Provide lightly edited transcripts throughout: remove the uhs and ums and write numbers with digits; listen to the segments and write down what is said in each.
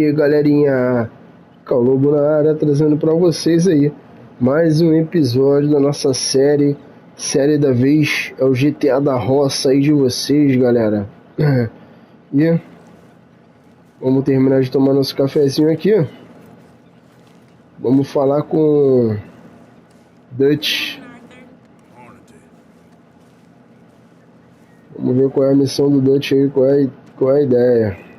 E aí, galerinha, Calobo na área, trazendo para vocês aí mais um episódio da nossa série da vez é o GTA da Roça aí de vocês, galera. E vamos terminar de tomar nosso cafezinho aqui. Vamos falar com Dutch. Vamos ver qual é a missão do Dutch aí, qual é a ideia.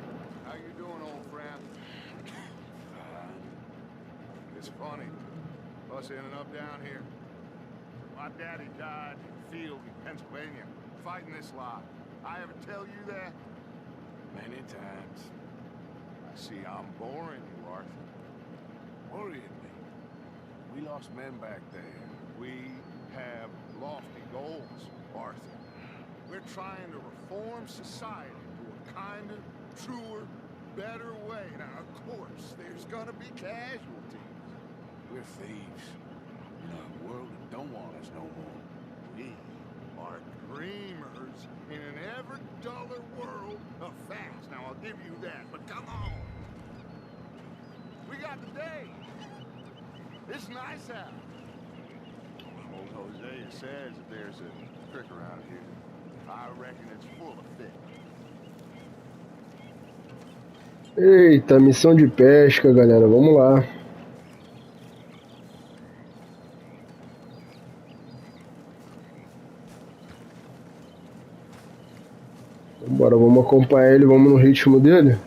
I'm boring you, Arthur. Worrying me. We lost men back there. We have lofty goals, Arthur. We're trying to reform society to a kinder, truer, better way. Now, of course, there's gonna be casualties. We're thieves. In a world that don't want us no more. We are dreamers in an ever duller world of facts. Now, I'll give you that, but come on. We got the day. It's nice out. Old Hosea says that there's a creek around here. I reckon it's full of fish. Eita, missão de pesca, galera. Vamos lá. Bora, vamos acompanhar ele, vamos no ritmo dele.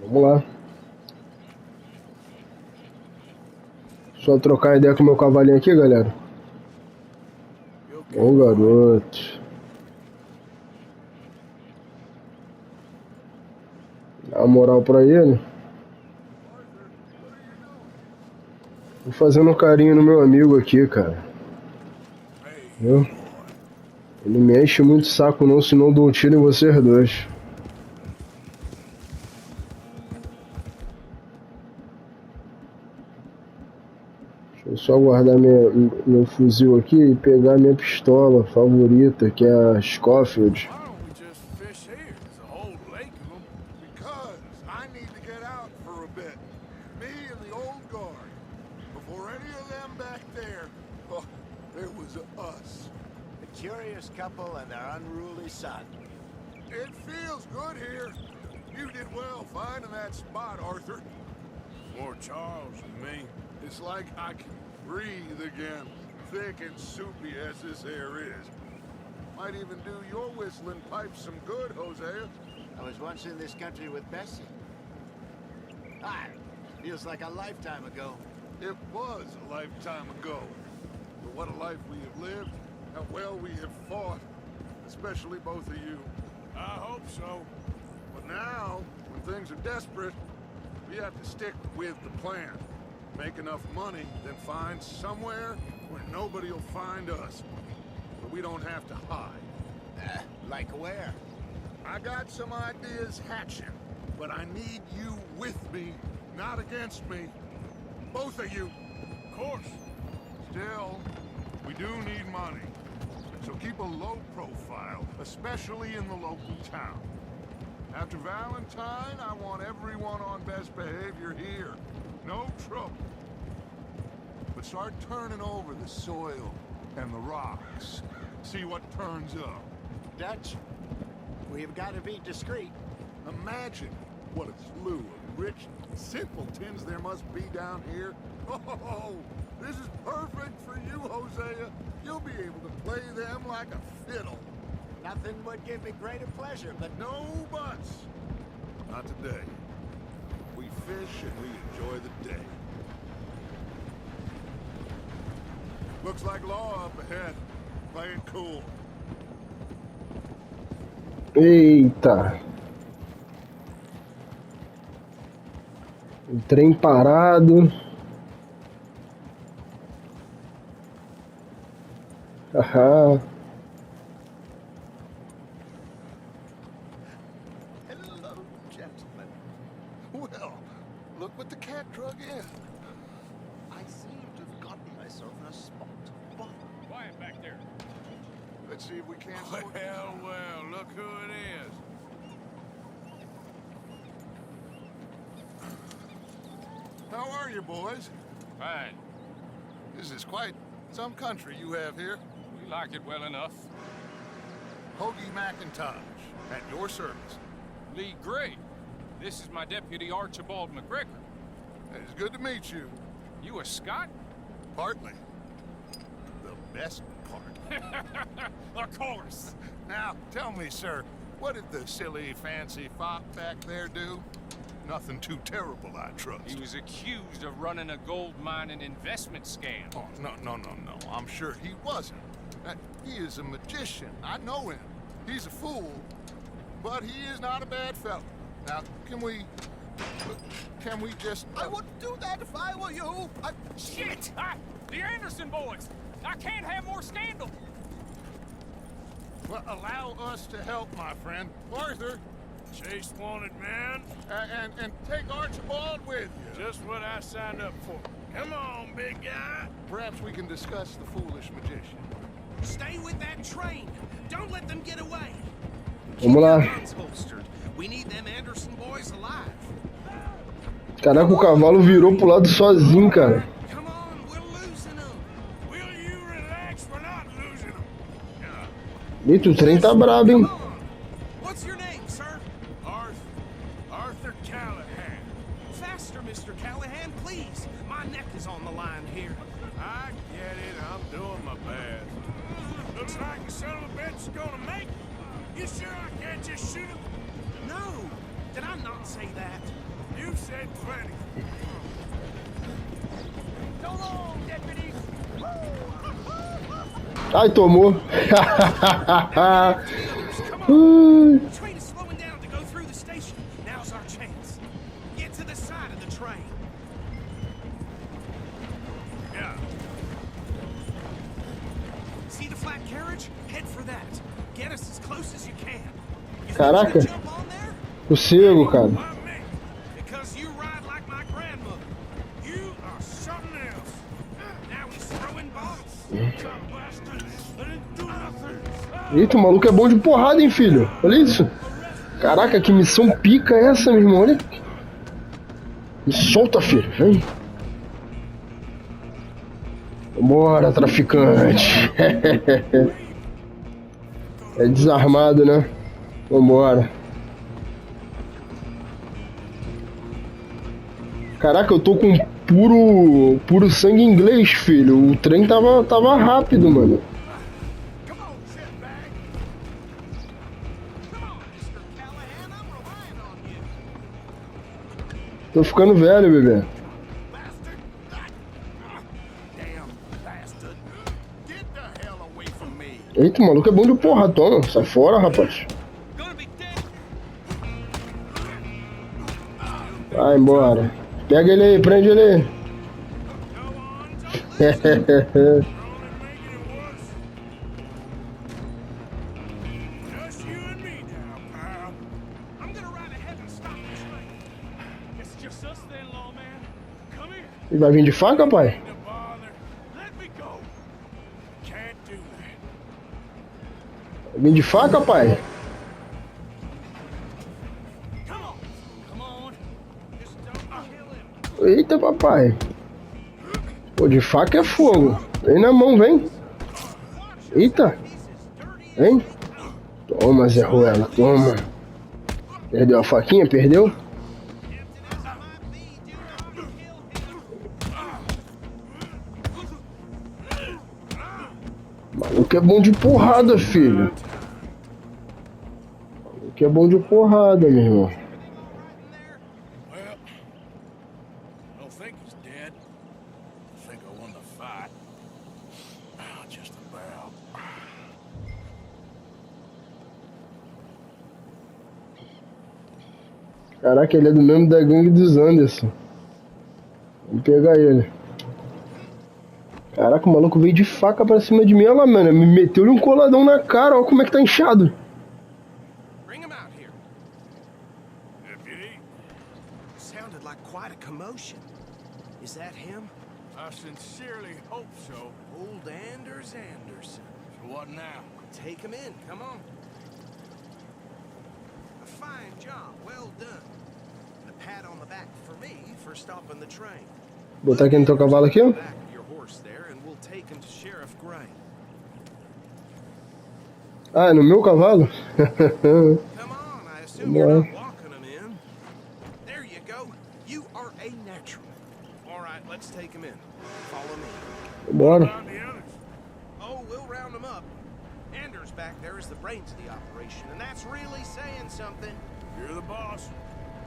Vamos lá. Só trocar ideia com o meu cavalinho aqui, galera. Bom garoto. Dá uma moral pra ele. Tô fazendo um carinho no meu amigo aqui, cara. Viu? Ele me enche muito o saco não, senão eu dou um tiro em vocês dois. Deixa eu só guardar meu fuzil aqui e pegar minha pistola favorita, que é a Schofield. It feels good here. You did well finding that spot, Arthur. More Charles and me. It's like I can breathe again, thick and soupy as this air is. Might even do your whistling pipes some good, Hosea. I was once in this country with Bessie. Feels like a lifetime ago. It was a lifetime ago. But what a life we have lived, how well we have fought. Especially both of you. I hope so. But now, when things are desperate, we have to stick with the plan. Make enough money, then find somewhere where nobody will find us. But we don't have to hide. Like where? I got some ideas hatching, but I need you with me, not against me. Both of you. Of course. Still, we do need money. So keep a low profile, especially in the local town. After Valentine, I want everyone on best behavior here. No trouble. But start turning over the soil and the rocks. See what turns up. Dutch, we've got to be discreet. Imagine what a slew of rich simpletons there must be down here. Oh, this is perfect for you, Hosea. You'll be able to play them like a fiddle. Nothing would give me greater pleasure, but no buts. Not today. We fish and we enjoy the day. Looks like law up ahead. Play it cool. Eita. O trem parado. Aham. Hello, gentlemen. Well, look what the cat drug in. I seem to have gotten myself in a spot. But Quiet back there. let's see if we can't. Well, look who it is. How are you, boys? Fine. This is quite some country you have here. We like it well enough. Hoagie McIntosh, at your service. Lee Gray. This is my deputy Archibald McGregor. It's good to meet you. You a Scot? Partly. The best part. Of course. Now, tell me, sir, what did the silly, fancy fop back there do? Nothing too terrible, I trust. He was accused of running a gold mine and investment scam. Oh, no. I'm sure he wasn't. He is a magician. I know him. He's a fool, but he is not a bad fellow. Now, can we just... I wouldn't do that if I were you. Shit! The Anderson boys! I can't have more scandal! Well, allow us to help, my friend. Arthur, Chase wanted man. and take Archibald with you. Just what I signed up for. Come on, big guy. Perhaps we can discuss the foolish magician. Stay with that train. Don't let them get away. Vamos lá. Guns holstered. We need them Anderson boys alive. Caraca, o cavalo virou pro lado sozinho, cara. Come on, we're losing them. Will you relax? We're not losing them. Eita, o trem tá brabo, hein? Come on. What's your name, sir? Arthur Callahan. Faster, Mr. Callahan, please. My neck is on the line here. I get it. I'm doing my best. Looks like the son of a bitch is gonna make it. You sure I can't just shoot him? No, did I not say that? You said plenty. So long, deputy. Ai, tomou. The train is slowing down to go through the station. Now's our chance. Get to the side of the train. Yeah. See the flat carriage? Head for that. Get us as close as you can. You think Caraca. you can jump on there? Sossego, cara. Why me? Because you ride like my grandmother. You are something else. Now he's throwing bottles. Some bastard. I didn't do nothing. Eita, o maluco é bom de porrada, hein, filho? Olha isso. Caraca, que missão pica é essa, meu irmão? Olha. Me solta, filho. Vem. Bora, traficante. É desarmado, né? Vambora. Caraca, eu tô com puro sangue inglês, filho. O trem tava rápido, mano. Come on, shitbag. Come on, Mr. Callahan. I'm relying on you. Tô ficando velho, bebê. Bastard! Damn bastard! Get the hell away from me! Eita, o maluco é bom de porra, toma. Sai fora, rapaz. Gonna be dead. Vai embora. Pega ele aí, prende ele aí. Go on, don't listen. You're only making it worse. Just you and me now, pal. I'm gonna ride ahead and stop the train. It's just us then, lawman. Come here. Ele vai vir de faca, pai? Ain't no bother. Let me go. Can't do that. Vai vir de faca, pai? Come on. Come on. Just don't kill him. Eita, papai. Pô, de faca é fogo. Vem na mão, vem. Eita. Vem. Toma, Zé Ruela, toma. Perdeu a faquinha? Perdeu? Tempted as it might be, do not kill him. Maluco é bom de porrada, filho. Maluco é bom de porrada, meu irmão. Well, I don't think he's dead. I think I won the fight. Just about. Caraca, ele é do mesmo da gangue dos Anderson. Vamos pegar ele. Caraca, o maluco veio de faca pra cima de mim. Olha lá, mano. Me meteu-lhe um coladão na cara. Olha como é que tá inchado. Bring him out here. Deputy, Sounded like quite a commotion. Is that him? I sincerely hope so. Old Anders Anderson. So what now? Take him in, come on. A fine job, well done. And a pat on the back for me for stopping the train. Botar aqui no teu cavalo aqui, ó. Back of your horse there, and we'll take him to Sheriff Gray. Ah, é no meu cavalo? Come on, I assume you're not walking him in. There you go. You are a natural. All right, let's take him in. Follow me. Bora. About the others? Oh, we'll round them up. Anders back there is the brains of the operation, and that's really saying something. You're the boss.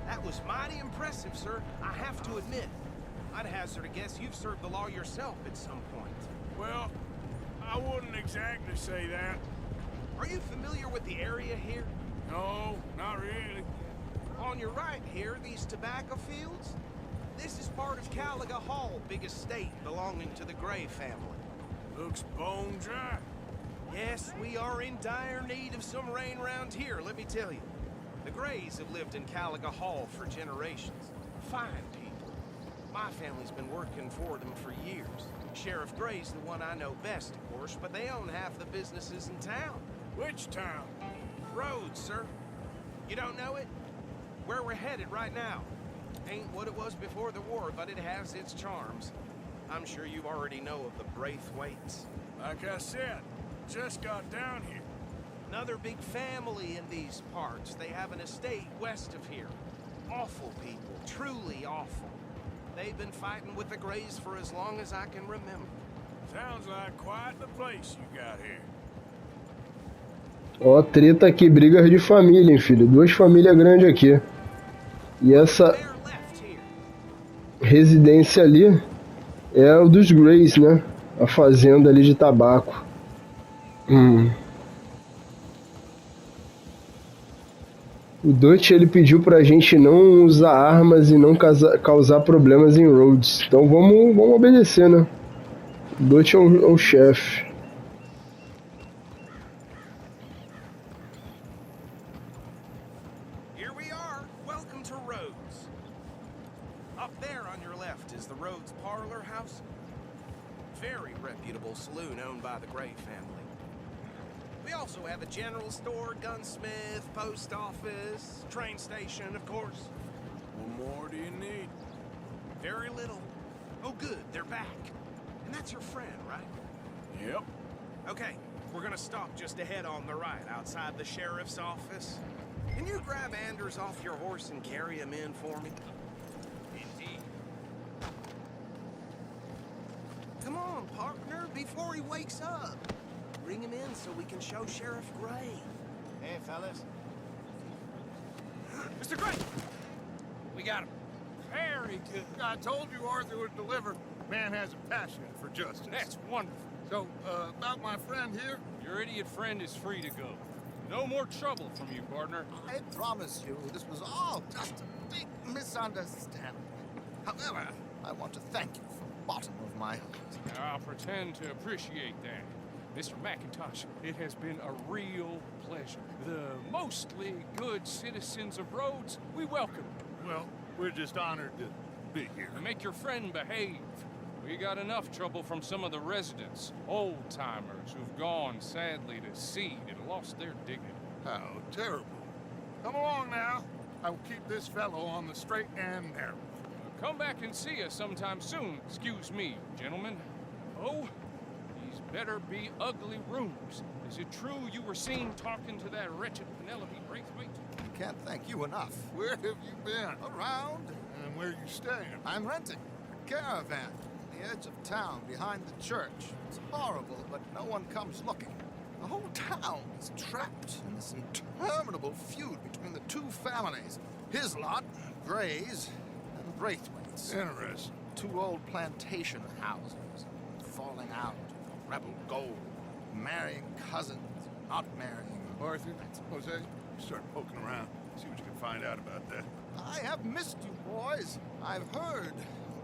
That was mighty impressive, sir. I have to admit. I'd hazard a guess you've served the law yourself at some point. Well, I wouldn't exactly say that. Are you familiar with the area here? No, not really. On your right here, these tobacco fields? This is part of Caliga Hall, big estate belonging to the Gray family. Looks bone dry. Yes, we are in dire need of some rain around here, let me tell you. The Grays have lived in Caliga Hall for generations. Fine people. My family's been working for them for years. Sheriff Gray's the one I know best, of course, but they own half the businesses in town. Which town? Rhodes, sir. You don't know it? Where we're headed right now. Ain't what it was before the war, but it has its charms. I'm sure you already know of the Braithwaites. Like I said, just got down here. Another big family in these parts. They have an estate west of here. Awful people, truly awful. They've been fighting with the Grays for as long as I can remember. Sounds like quite the place you got here. Ó, treta aqui, brigas de família, hein, filho. Duas famílias grandes aqui. E essa They're left here. residência ali é o dos Grays, né? A fazenda ali de tabaco. O Dutch, ele pediu pra gente não usar armas e não causar problemas em Rhodes. Então vamos obedecer, né? O Dutch é o chefe. Here we are. Welcome to Rhodes. Up there on your left is the Rhodes Parlor House. Very reputable saloon owned by the Gray family. We also have a general store, gunsmith, post office, train station, of course. What more do you need? Very little. Oh, good, they're back. And that's your friend, right? Yep. Okay, we're gonna stop just ahead on the right, outside the sheriff's office. Can you grab Anders off your horse and carry him in for me? Indeed. Come on, partner, before he wakes up. Bring him in so we can show Sheriff Gray. Hey, fellas. Mr. Gray! We got him. Very good. I told you Arthur would deliver. Man has a passion for justice. That's wonderful. So, about my friend here? Your idiot friend is free to go. No more trouble from you, partner. I promise you, this was all just a big misunderstanding. However, I want to thank you from the bottom of my heart. I'll pretend to appreciate that. Mr. McIntosh, it has been a real pleasure. The mostly good citizens of Rhodes, we welcome. Well, we're just honored to be here. And make your friend behave. We got enough trouble from some of the residents, old-timers who've gone, sadly, to seed and lost their dignity. How terrible. Come along now. I will keep this fellow on the straight and narrow. Come back and see us sometime soon. Excuse me, gentlemen. Oh, these better be ugly rooms. Is it true you were seen talking to that wretched Penelope Braithwaite? Can't thank you enough. Where have you been? Around, And where you staying? I'm renting a caravan at the edge of town behind the church. It's horrible, but no one comes looking. The whole town is trapped in this interminable feud between the two families. His lot, Gray's, and Braithwaite's. Interesting. Two old plantation houses, falling out of rebel gold, marrying cousins, not marrying. Arthur, Jose, start poking around. See what you can find out about that. I have missed you, boys. I've heard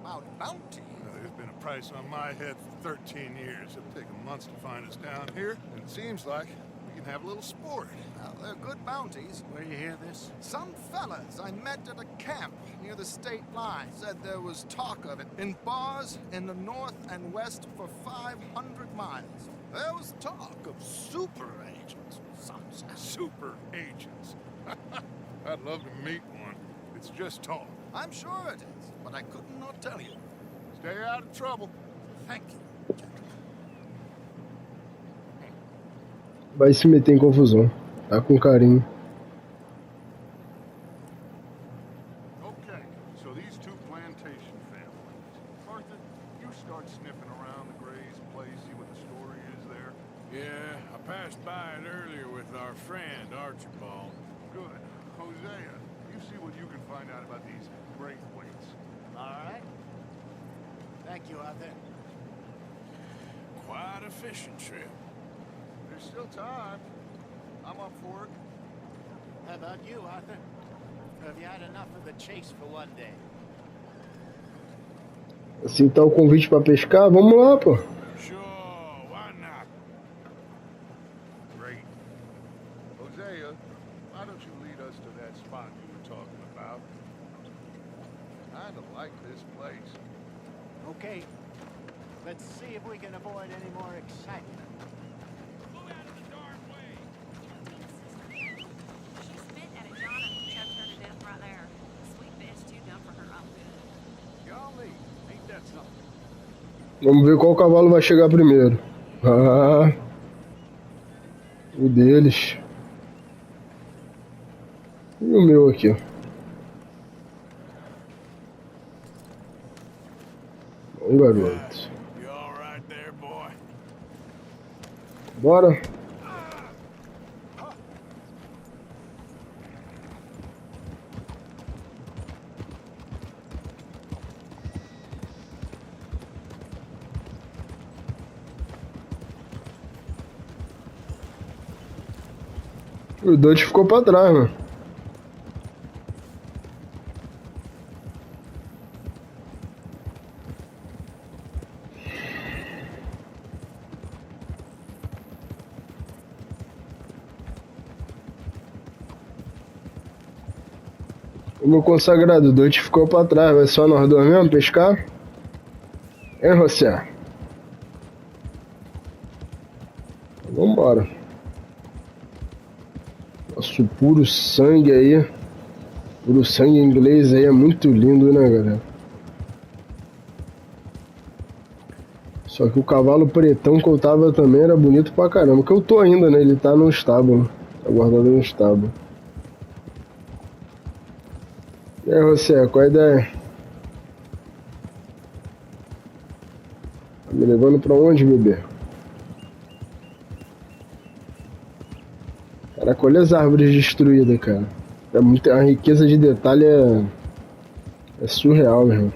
amount bounty. There's been a price on my head for 13 years. It'll take months to find us down here, and it seems like we can have a little sport. Well, they're good bounties. Where you hear this? Some fellas I met at a camp near the state line said there was talk of it in bars in the north and west for 500 miles. There was talk of super agents. Some said. Super agents. I'd love to meet one. It's just talk. I'm sure it is, but I couldn't not tell you. Stay out of trouble. Thank you, gentlemen. Vai se meter em confusão. Tá com carinho. Okay, so these two plantation families. Arthur, you start sniffing around the Gray's place, see what the story is there. Yeah, I passed by it earlier with our friend, Archibald. Good. Hosea, you see what you can find out about these Braithwaites. All right. Thank you, Arthur. Quite a fishing trip. There's still time. I'm up for it. How about you, Arthur? Have you had enough of the chase for one day? Assim tá o convite pra pescar? Vamos lá, pô. Sure, why not? Great. Hosea, why don't you lead us to that spot you were talking about? I kinda like this place. Okay. Let's see if we can avoid any more excitement. Move out of the dark way. She spit at a Donna who choked her to death right there. Sweet bitch, too dumb for her own good. Golly, ain't that something? Vamos ver qual cavalo vai chegar primeiro. Ah, o deles. E o meu aqui. Bom, garoto. You all right there, boy? Bora. O Dutch ficou pra trás, mano. O meu consagrado, o Dutch ficou pra trás. Vai só nós dois mesmo pescar? Hein, Roça? Vambora. Nosso puro sangue aí. Puro sangue inglês aí é muito lindo, né, galera? Só que o cavalo pretão que eu tava também era bonito pra caramba. Que eu tô ainda, né? Ele tá no estábulo. Tá guardado no estábulo. E aí, Roça, qual a ideia? Tá me levando pra onde, bebê? Caraca, olha as árvores destruídas, cara. É muita, a riqueza de detalhe é surreal, meu irmão.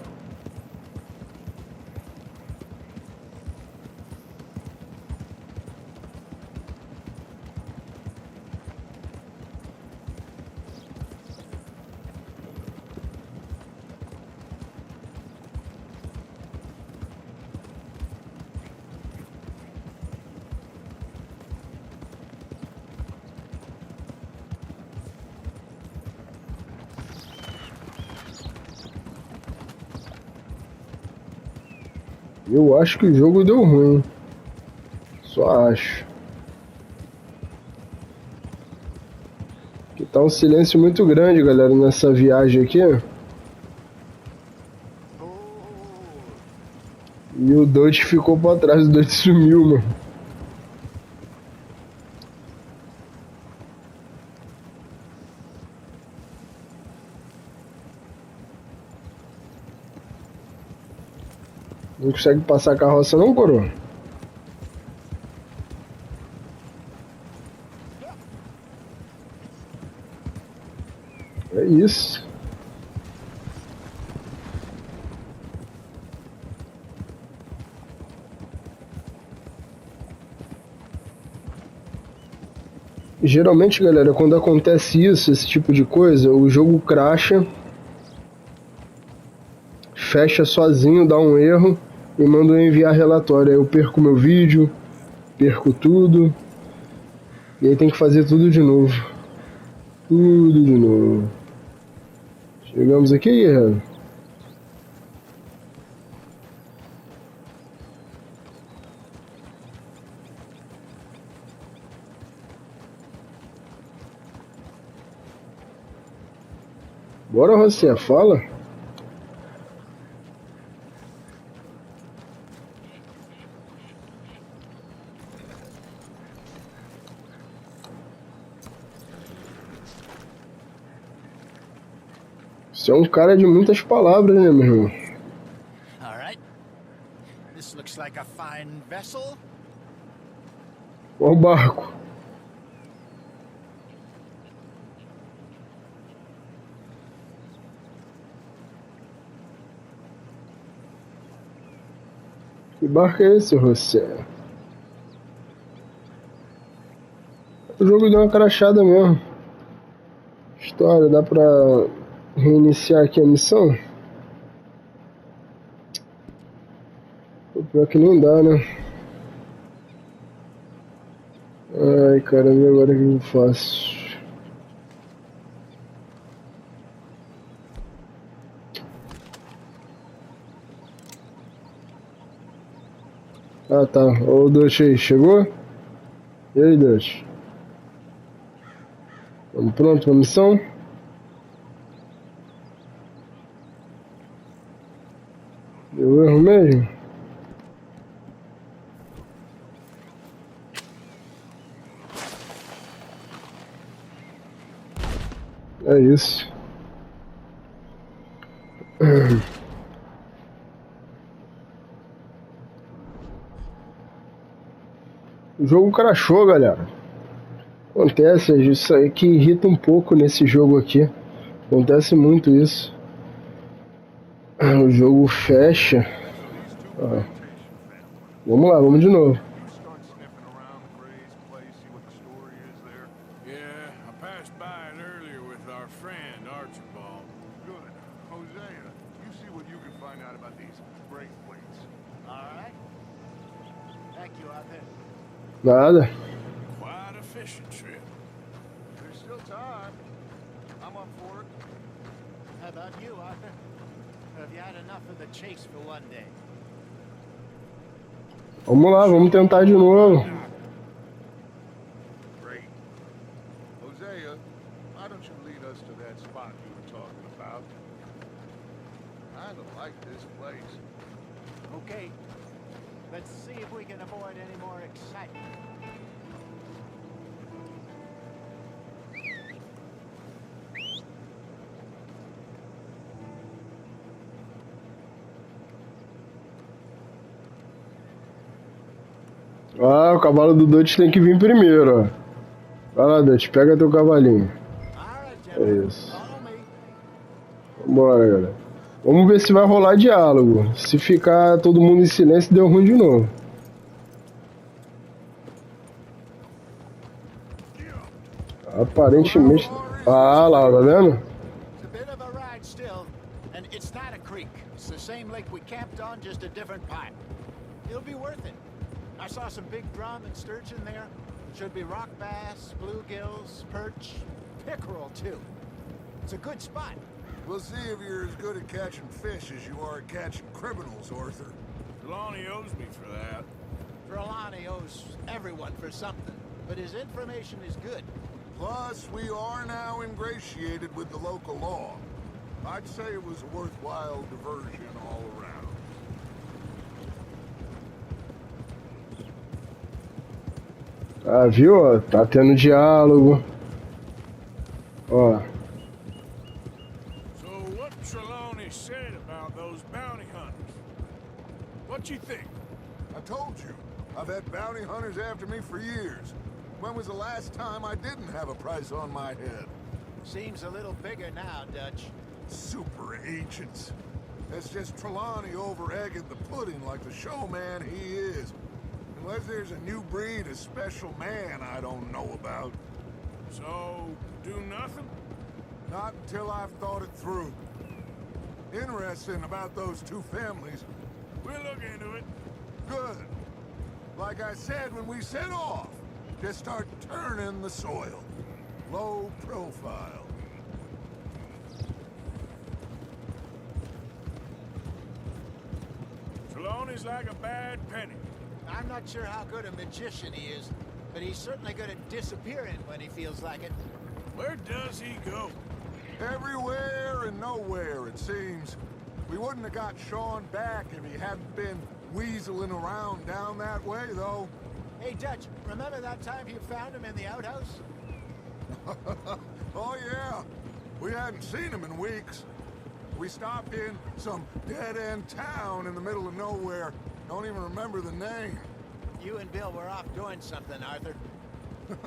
Eu acho que o jogo deu ruim. Só acho. Que tá um silêncio muito grande, galera, nessa viagem aqui. E o Dutch ficou pra trás, o Dutch sumiu, mano. Não consegue passar a carroça não, coroa? É isso. Geralmente, galera, quando acontece isso, esse tipo de coisa, o jogo crasha, fecha sozinho, dá um erro e manda eu enviar relatório. Aí eu perco meu vídeo, perco tudo. E aí tem que fazer tudo de novo. Tudo de novo. Chegamos aqui, guerreiro. Bora, Roça, fala. Você é um cara de muitas palavras, né, meu irmão? All right. This looks like a fine vessel. Qual barco? Que barco é esse, Roça? O jogo deu uma crachada mesmo. História, dá pra reiniciar aqui a missão? Pior que não dá, né? Ai, caramba, e agora o que eu faço? Ah, tá. Ô, Dutch aí, chegou? E aí, Dutch? Vamos pronto pra missão? Deu erro mesmo? É isso. O jogo crashou, galera. Acontece, isso aí que irrita um pouco nesse jogo aqui. Acontece muito isso. O jogo fecha. Ah. Vamos lá, vamos de novo. You start sniffing around the Gray's place, see what the story is there. Yeah, I passed by it earlier with our friend Archibald. Good. Hosea, you see what you can find out about these Gray plates. All right. Thank you, Arthur. Nada. Quite a fishing trip. There's still time. I'm up for it. How about you, Arthur? Have you had enough of the chase for one day? Vamos lá, vamos tentar de novo. Great. Hosea, why don't you lead us to that spot you were talking about? I don't like this place. Okay. Let's see if we can avoid any more excitement. Ah, o cavalo do Dutch tem que vir primeiro, ó. Vai lá, Dutch, pega teu cavalinho. All right, É gentlemen. isso. Follow me. Vambora, galera. Vamos ver se vai rolar diálogo. Se ficar todo mundo em silêncio, deu ruim de novo. Aparentemente. Ah, lá, tá vendo? It's a bit of a ride still, and it's not a creek. It's the same lake we camped on, just a different pipe. It'll be worth it. I saw some big drum and sturgeon there. Should be rock bass, bluegills, perch, pickerel too. It's a good spot. We'll see if you're as good at catching fish as you are at catching criminals, Arthur. Trelawney owes me for that. Trelawney owes everyone for something, but his information is good. Plus, we are now ingratiated with the local law. I'd say it was a worthwhile diversion all around. Ah, viu? Ó, tá tendo diálogo. Ó. So what Trelawney said about those bounty hunters? What you think? I told you, I've had bounty hunters after me for years. When was the last time I didn't have a price on my head? Seems a little bigger now, Dutch. Super agents. That's just Trelawney over-egging the pudding like the showman he is. Unless there's a new breed of special man I don't know about. So, do nothing? Not until I've thought it through. interesting about those two families. We'll look into it. Good. Like I said when we set off, just start turning the soil. Low profile. Trelawney's like a bad penny. I'm not sure how good a magician he is, but he's certainly good at disappearing when he feels like it. Where does he go? Everywhere and nowhere, it seems. We wouldn't have got Sean back if he hadn't been weaseling around down that way, though. Hey, Dutch, remember that time you found him in the outhouse? Oh, yeah. We hadn't seen him in weeks. We stopped in some dead-end town in the middle of nowhere. Don't even remember the name. You and Bill were off doing something, Arthur.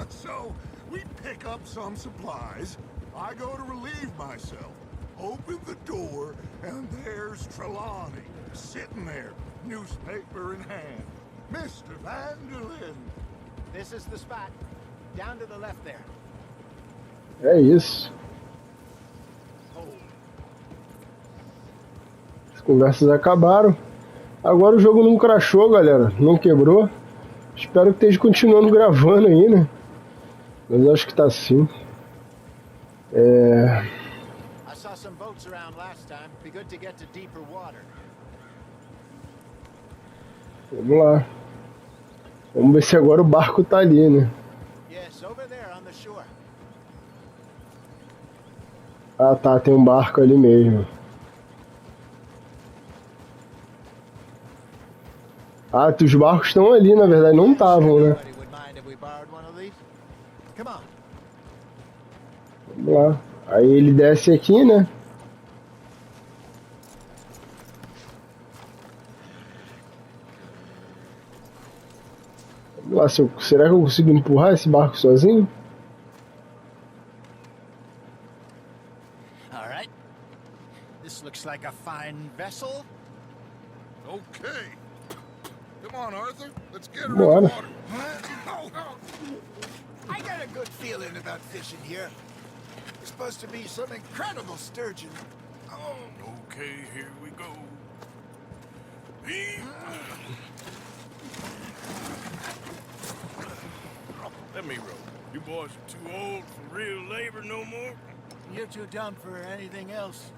So, we pick up some supplies. I go to relieve myself. Open the door, and there's Trelawney, sitting there, newspaper in hand. Mr. Vanderlyn. This is the spot. Down to the left there. É isso. As conversas acabaram. Agora o jogo não crashou, galera. Não quebrou. Espero que esteja continuando gravando aí, né? Mas acho que tá sim. I saw some boats around last time. Be good to get to deeper water. Vamos lá. Vamos ver se agora o barco tá ali, né? Yes, over there on the shore. Ah, tá. Tem um barco ali mesmo. Ah, os barcos estão ali, na verdade. Não estavam, né? Anybody would mind if we borrowed one of these? Come on. Vamos lá. Aí ele desce aqui, né? Vamos lá. Será que eu consigo empurrar esse barco sozinho? All right. This looks like a fine vessel. Okay. Come on, Arthur. Let's get her in Bora. the water. I got a good feeling about fishing here. There's supposed to be some incredible sturgeon. Oh, okay, here we go. Let me row. You boys are too old for real labor no more. You're too dumb for anything else.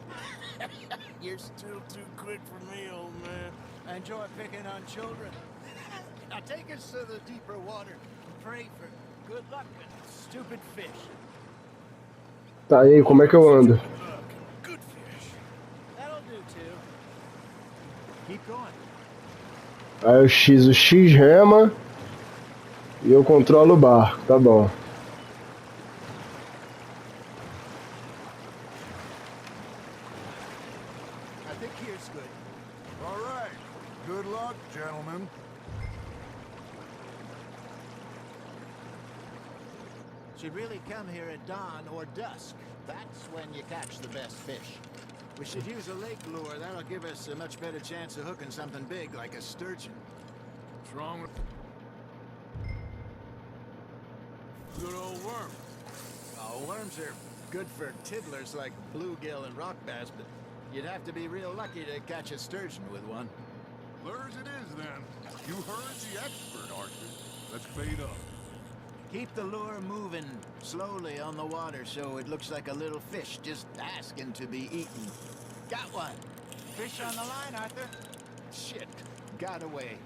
You're still too quick for me, old man. I enjoy picking on children. Now take us to the deeper water and pray for good luck with stupid fish. Tá aí, como é que eu ando? Good fish. That'll do too. Keep going. Aí o X rema e eu controlo o barco, tá bom. I think here's good. All right. Good luck, gentlemen. Should really come here at dawn or dusk. That's when you catch the best fish. We should use a lake lure. That'll give us a much better chance of hooking something big like a sturgeon. What's wrong with good old worm? Oh, worms are good for tiddlers like bluegill and rock bass, but you'd have to be real lucky to catch a sturgeon with one. Lures it is, then. You heard the expert, Arthur. Let's bait up. Keep the lure moving slowly on the water so it looks like a little fish just asking to be eaten. Got one. Fish on the line, Arthur. Shit. Got away.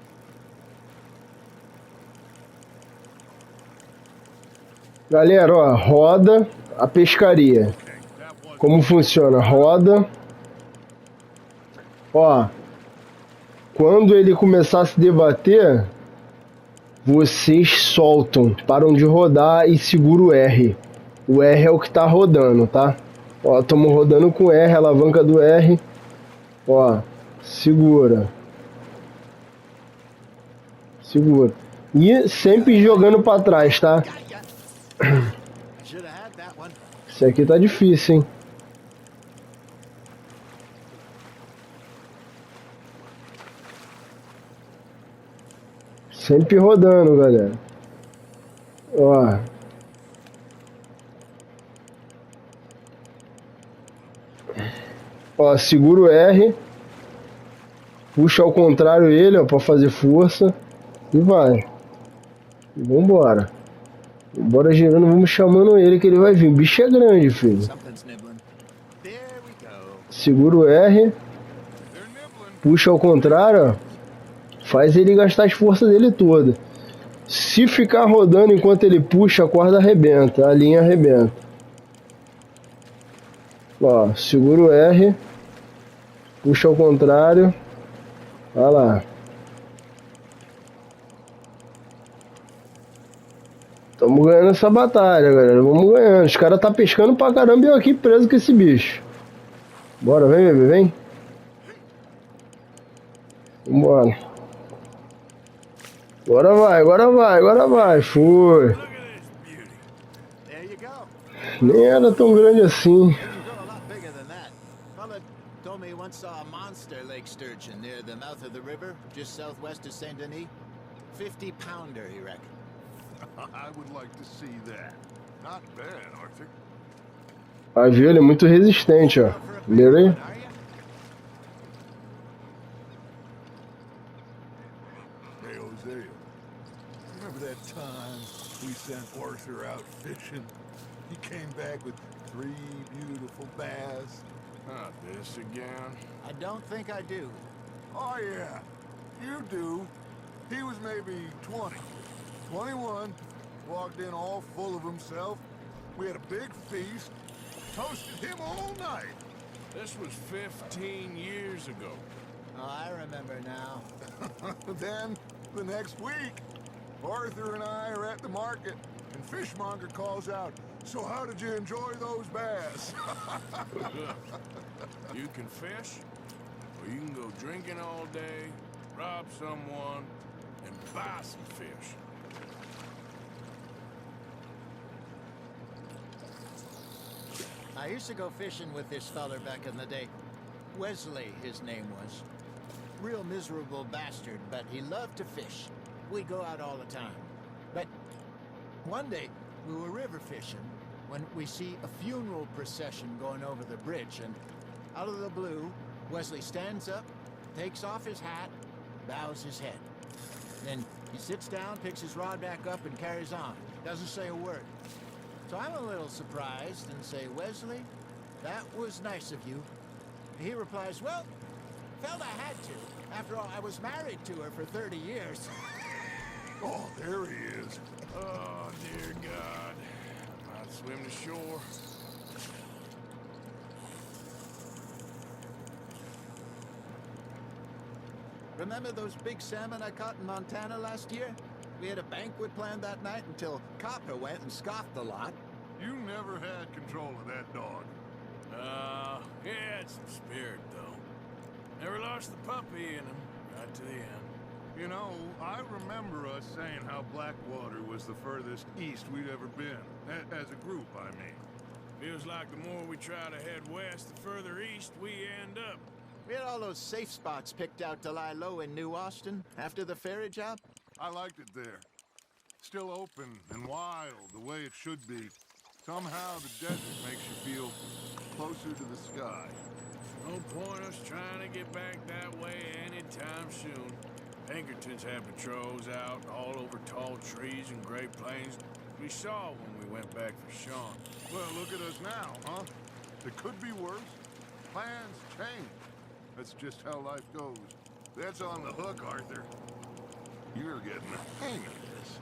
Galera, ó, roda a pescaria. Como funciona? Roda. Ó, quando ele começar a se debater, vocês soltam, param de rodar e segura o R. O R é o que tá rodando, tá? Ó, estamos rodando com R, alavanca do R. Ó, segura. Segura. E sempre jogando para trás, tá? Should have had that one. Isso aqui tá difícil, hein? Sempre rodando, galera. Ó. Ó, segura o R. Puxa ao contrário ele, ó, pra fazer força. E vai. E vambora. Bora girando, vamos chamando ele que ele vai vir. O bicho é grande, filho. Something's nibbling. There we go. Segura o R. They're nibbling. Puxa ao contrário, ó. Faz ele gastar as forças dele toda. Se ficar rodando enquanto ele puxa, a corda arrebenta. A linha arrebenta. Ó, segura o R. Puxa ao contrário. Olha lá. Tamo ganhando essa batalha, galera. Vamos ganhando. Os caras tá pescando pra caramba e eu aqui preso com esse bicho. Bora, vem, bebê, vem. Vambora. Agora vai, agora vai, agora vai. Foi. Look at this beauty. There you go. Nem era tão grande assim. You can go a lot bigger than that. Fella told me he once saw a monster lake sturgeon near the mouth of the river, just southwest of Saint Denis. 50-pounder, he reckoned. I would like to see that. Not bad, Arthur. A viu, ele é muito resistente, ó. Virei. Are you? Hey, Hosea. Remember that time we sent Arthur out fishing? He came back with 3 beautiful bass. Not this again. I don't think I do. Oh, yeah. You do. He was maybe 20. 21. Walked in all full of himself. We had a big feast. Toasted him all night. This was 15 years ago. Oh, I remember now. Then, the next week, Arthur and I are at the market, and Fishmonger calls out, "So how did you enjoy those bass?" You can fish, or you can go drinking all day, rob someone, and buy some fish. I used to go fishing with this feller back in the day. Wesley, his name was. Real miserable bastard, but he loved to fish. We'd go out all the time. But one day, we were river fishing when we see a funeral procession going over the bridge, and out of the blue, Wesley stands up, takes off his hat, bows his head. Then he sits down, picks his rod back up, and carries on. Doesn't say a word. So I'm a little surprised and say, "Wesley, that was nice of you." He replies, "Well, felt I had to. After all, I was married to her for 30 years. Oh, there he is. Oh, dear God. I'd swim to shore. Remember those big salmon I caught in Montana last year? We had a banquet planned that night until Copper went and scoffed the lot. You never had control of that dog. He had some spirit, though. Never lost the puppy in him, right to the end. You know, I remember us saying how Blackwater was the furthest east we'd ever been. As a group, I mean. Feels like the more we try to head west, the further east we end up. We had all those safe spots picked out to lie low in New Austin after the ferry job. I liked it there. Still open and wild, the way it should be. Somehow the desert makes you feel closer to the sky. No point us trying to get back that way anytime soon. Pinkertons had patrols out all over tall trees and Great Plains. We saw when we went back for Sean. Well, look at us now, huh? It could be worse. Plans change. That's just how life goes. That's on the hook, Arthur. You're getting the hang of this.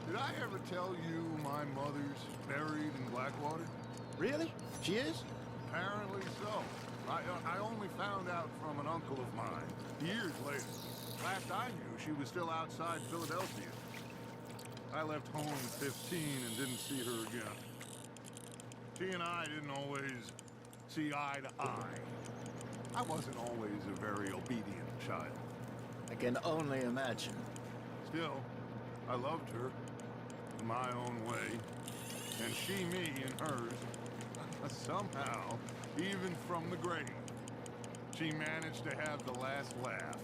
Did I ever tell you my mother's buried in Blackwater? Really? She is? Apparently so. I only found out from an uncle of mine, years later. Last I knew, she was still outside Philadelphia. I left home at 15 and didn't see her again. She and I didn't always see eye to eye. I wasn't always a very obedient child. I can only imagine. Still, I loved her in my own way, and she me in hers. Somehow, even from the grave, she managed to have the last laugh.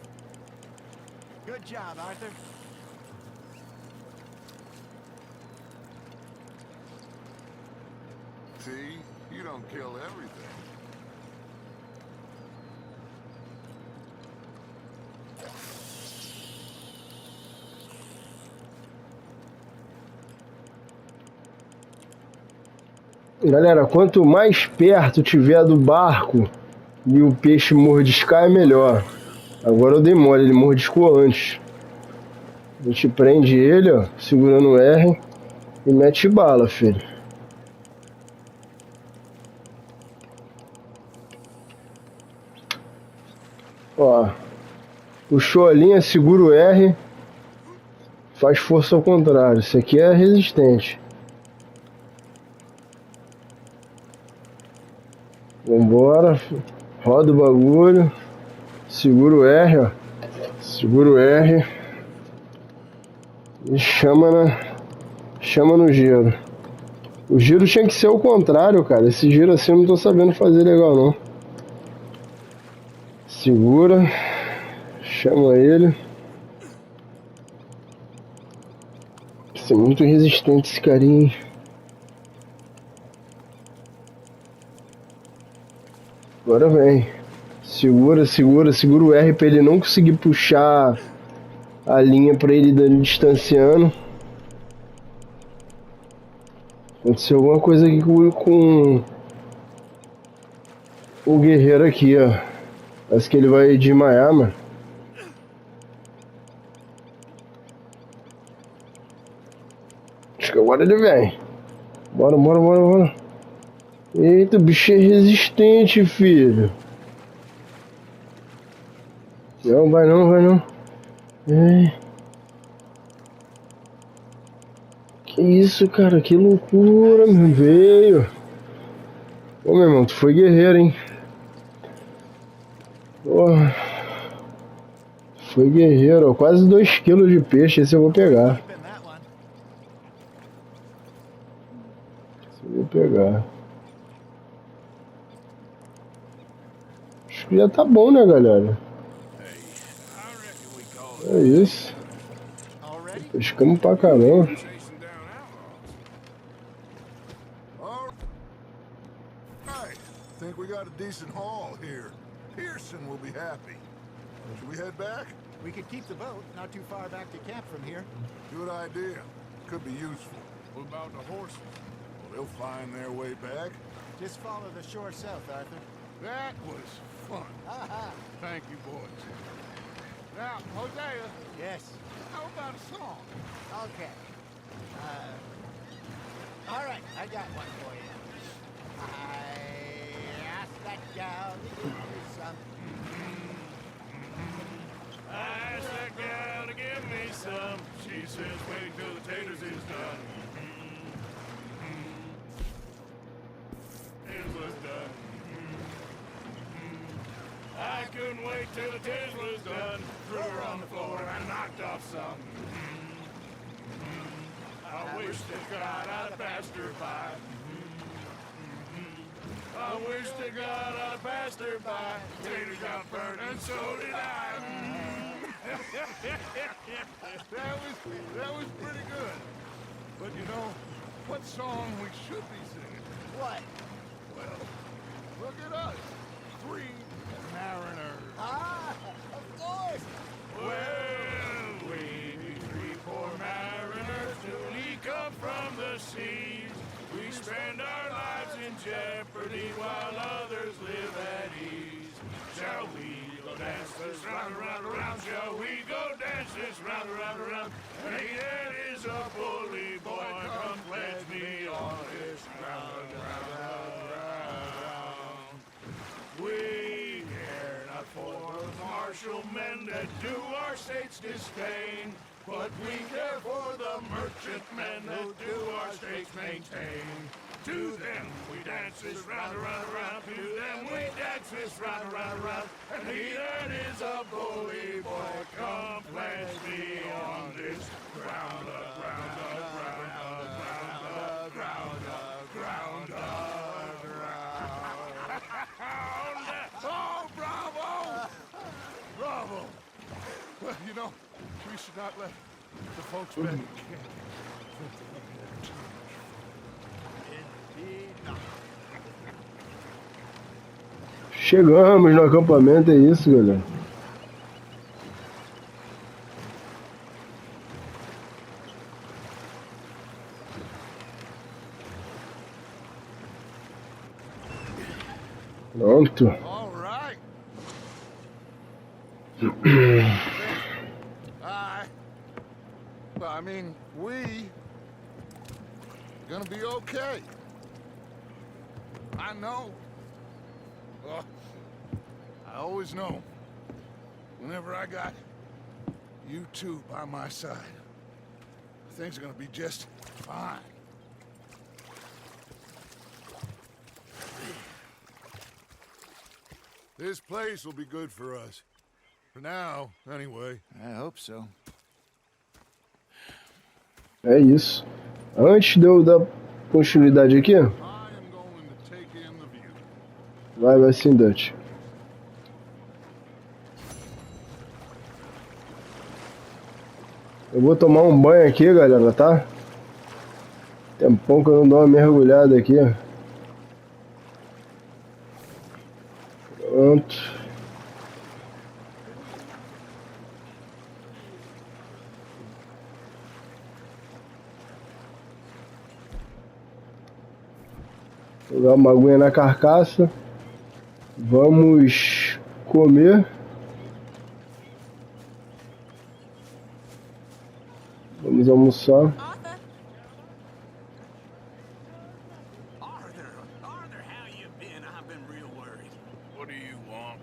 Good job, Arthur. See, you don't kill everything. Galera, quanto mais perto tiver do barco e o peixe mordiscar, é melhor. Agora eu dei mole, ele mordiscou antes. A gente prende ele, ó, segurando o R e mete bala, filho. Ó, puxou a linha, segura o R, faz força ao contrário. Isso aqui é resistente. Vambora, roda o bagulho, segura o R, ó. Segura o R e chama no giro. O giro tinha que ser o contrário, cara. Esse giro assim eu não tô sabendo fazer legal, não. Segura, chama ele. Isso é muito resistente esse carinha, hein? Agora vem. Segura o R pra ele não conseguir puxar a linha pra ele distanciando. Aconteceu alguma coisa aqui com o guerreiro aqui, ó. Parece que ele vai desmaiar, mano. Acho que agora ele vem. Bora. Eita, o bicho é resistente, filho. Não, vai não. É. Que isso, cara? Que loucura, meu velho. Ô, meu irmão, tu foi guerreiro, hein? Porra. Foi guerreiro, ó. Quase 2 kg de peixe. Esse eu vou pegar. Acho que já tá bom, né, galera? É isso. Pescamos pra caramba. Think we got a decent haul here. Pearson will be happy. Should we head back? We could keep the boat, not too far back to camp from here. Good idea. Could be useful. What about the horses? Well, they'll find their way back. Just follow the shore south, Arthur. That was fun. Thank you, boys. Now, Hosea. Yes. How about a song? Okay. All right, I got one for you. I asked that gal to give me some. I asked that gal to give me some. She says, wait till the taters is done. Taters was done. I couldn't wait till the taters was done. Threw her on the floor and knocked off some. I wish to God I'd passed her by. I wish to God I passed her by. Taters got burned and so did I. That was pretty good. But you know, what song we should be singing? What? Well, look at us. 3 mariners. Of course. Well, we be 3 poor mariners till we come from the seas. We spend our lives in jeopardy while others live at ease. Shall we go dance this round, around, around? Shall we go dance this round, around, around? Hey, that is a bully boy. Come pledge me on this round, round. We care not for the martial men that do our state's disdain, but we care for the merchantmen that do our states maintain. To them we dance this round, around, around. To them we dance this round, around, around. And he that is a bully boy, come pledge me on this ground, ground, ground, ground, ground, ground, ground. Oh, bravo! Bravo! Well, you know, we should not let the folks back in camp. Chegamos no acampamento, é isso, galera. Pronto. All right. I mean, we gonna be okay. I know. Well, I always know. Whenever I got you two by my side, things are gonna be just fine. This place will be good for us. For now, anyway. I hope so. É isso. Antes de eu dar continuidade aqui, I am going to take in the view. vai sim, Dutch. Eu vou tomar um banho aqui, galera, tá? Tempão que eu não dou uma mergulhada aqui. Pronto. Jogar uma aguinha na carcaça. Vamos comer. Vamos almoçar. Arthur, how you been? I've been real worried. What do you want?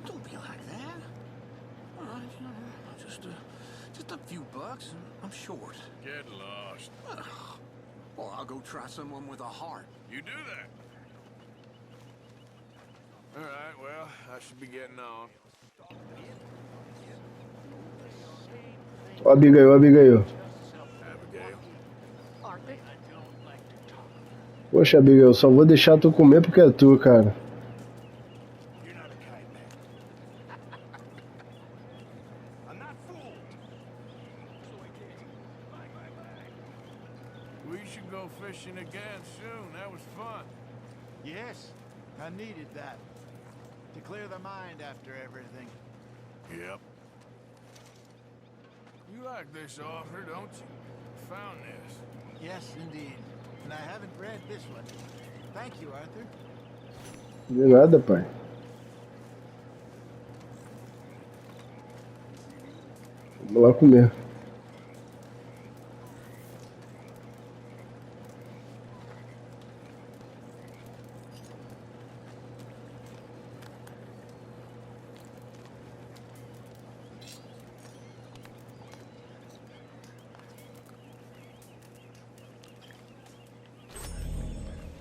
Don't be like that. All right, just a few bucks. I'm short. Get lost. Well, I'll go try someone with a heart. You do that. All right, well, I should be getting on. Ó, Abigail. Abigail. Poxa, Abigail, só vou deixar tu comer porque é tu, cara. I'm not fooled. We should go fishing again soon. That was fun. Yes, I needed that. To clear the mind after everything. Yep. You like this author, don't you? Found this. Yes, indeed. And I haven't read this one. Thank you, Arthur. De nada, pai. Vamos lá comer.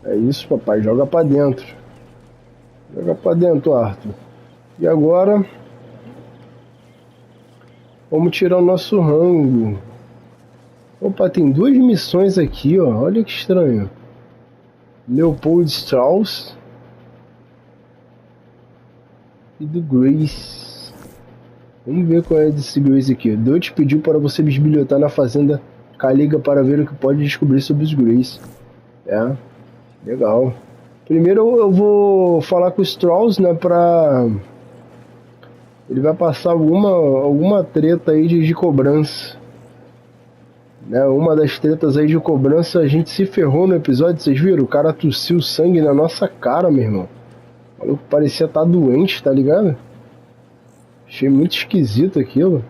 É isso, papai. Joga pra dentro. Joga pra dentro, Arthur. E agora... vamos tirar o nosso rango. Opa, tem duas missões aqui, ó. Olha que estranho. Leopold Strauss. E do Grace. Vamos ver qual é desse Grace aqui. Dutch pediu para você bisbilhotar na fazenda Caliga para ver o que pode descobrir sobre os Grace. É, legal. Primeiro eu vou falar com o Strauss, né, pra... ele vai passar alguma treta aí de cobrança. Né, uma das tretas aí de cobrança, a gente se ferrou no episódio, vocês viram? O cara tossiu sangue na nossa cara, meu irmão. O maluco parecia estar doente, tá ligado? Achei muito esquisito aquilo.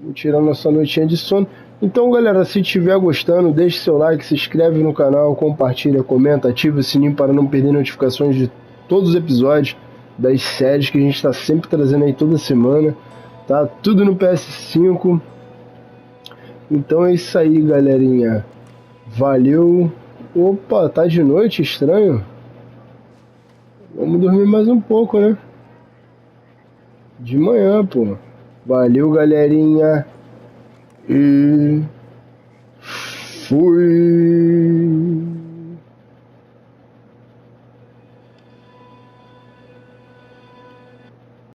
Vou tirar nossa noitinha de sono. Então, galera, se estiver gostando, deixe seu like, se inscreve no canal, compartilha, comenta, ativa o sininho para não perder notificações de todos os episódios das séries que a gente está sempre trazendo aí toda semana. Tá tudo no PS5. Então é isso aí, galerinha. Valeu. Opa, tá de noite, estranho. Vamos dormir mais um pouco, né? De manhã, pô. Valeu, galerinha. E fui.